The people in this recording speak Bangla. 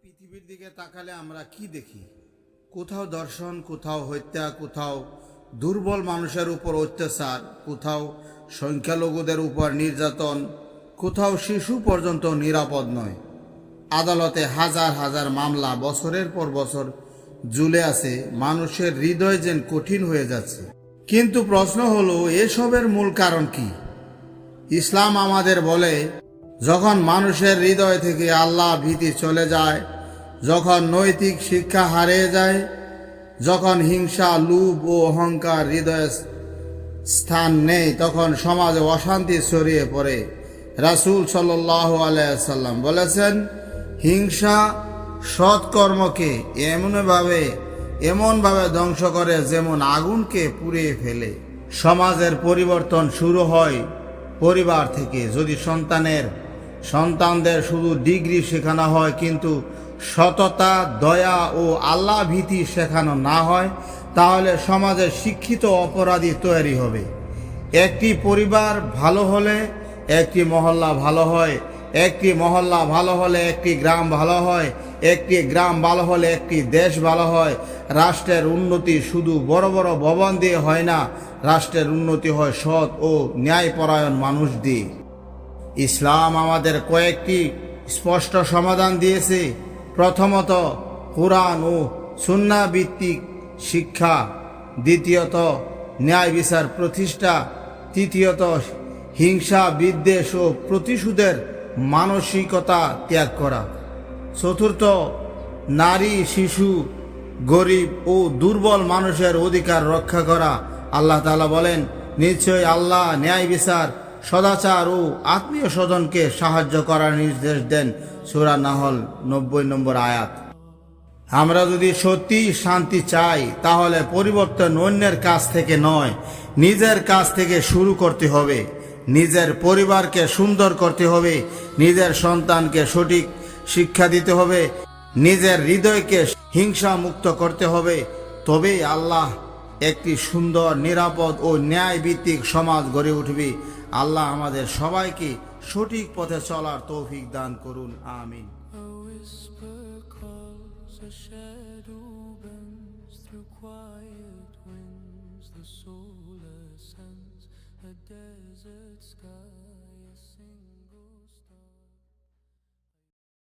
পৃথিবীর দিকে তাকালে আমরা কি দেখি? কোথাও দর্শন, কোথাও হত্যা, কোথাও দুর্বল মানুষের উপর অত্যাচার, কোথাও সংখ্যালঘুদের উপর নির্যাতন, কোথাও শিশু পর্যন্ত নিরাপদ নয়। আদালতে হাজার হাজার মামলা বছরের পর বছর ঝুলে আছে, মানুষের হৃদয় যেন কঠিন হয়ে যাচ্ছে। কিন্তু প্রশ্ন হলো, এসবের মূল কারণ কি? ইসলাম আমাদের বলে, যখন মানুষের হৃদয় থেকে আল্লাহ ভীতি চলে যায়, যখন নৈতিক শিক্ষা হারিয়ে যায়, যখন হিংসা, লোভ ও অহংকার হৃদয়ে স্থান নেই, তখন সমাজে অশান্তি ছড়িয়ে পড়ে। রাসূল সাল্লাল্লাহু আলাইহি সাল্লাম বলেছেন, হিংসা সৎকর্মকে এমনভাবে ধ্বংস করে যেমন আগুনকে পুড়িয়ে ফেলে। সমাজের পরিবর্তন শুরু হয় পরিবার থেকে। যদি সন্তানদের শুধু ডিগ্রি শেখানো হয় কিন্তু সততা, দয়া ও আল্লাহ ভীতি শেখানো না হয়, তাহলে সমাজে শিক্ষিত অপরাধী তৈরি হবে। একটি পরিবার ভালো হলে একটি মহল্লা ভালো হয়, একটি মহল্লা ভালো হলে একটি গ্রাম ভালো হয়, একটি গ্রাম ভালো হলে একটি দেশ ভালো হয়। রাষ্ট্রের উন্নতি শুধু বড় বড় ভবন দিয়ে হয় না, রাষ্ট্রের উন্নতি হয় সৎ ও ন্যায়পরায়ণ মানুষ দিয়ে। ইসলাম আমাদের কয়েকটি স্পষ্ট সমাধান দিয়েছে। প্রথমত, কোরআন ও সুন্নাহ ভিত্তিক শিক্ষা। দ্বিতীয়ত, ন্যায় বিচার প্রতিষ্ঠা। তৃতীয়ত, হিংসা, বিদ্বেষ ও প্রতিশোধের মানসিকতা ত্যাগ করা। চতুর্থ, নারী, শিশু, গরিব ও দুর্বল মানুষের অধিকার রক্ষা করা। আল্লাহ তাআলা বলেন, নিশ্চয়ই আল্লাহ ন্যায় বিচার, সদাচার ও আত্মীয় স্বজনকে সাহায্য করার নির্দেশ দেন। সূরা নাহল 90 নম্বর আয়াত। আমরা যদি সত্যি শান্তি চাই, তাহলে পরিবর্তন অন্যের কাছ থেকে নয়, নিজের কাছ থেকে শুরু করতে হবে। নিজের পরিবারকে সুন্দর করতে হবে, নিজের সন্তানকে সঠিক শিক্ষা দিতে হবে, নিজের হৃদয়কে হিংসা মুক্ত করতে হবে। তবেই আল্লাহ একটি সুন্দর, নিরাপদ ও ন্যায় ভিত্তিক সমাজ গড়ে উঠবে। আল্লাহ আমাদের সবাইকে সঠিক পথে চলার তৌফিক দান করুন। আমিন। A whisper calls, a shadow bends through quiet winds. The soul ascends, a desert sky, a sing.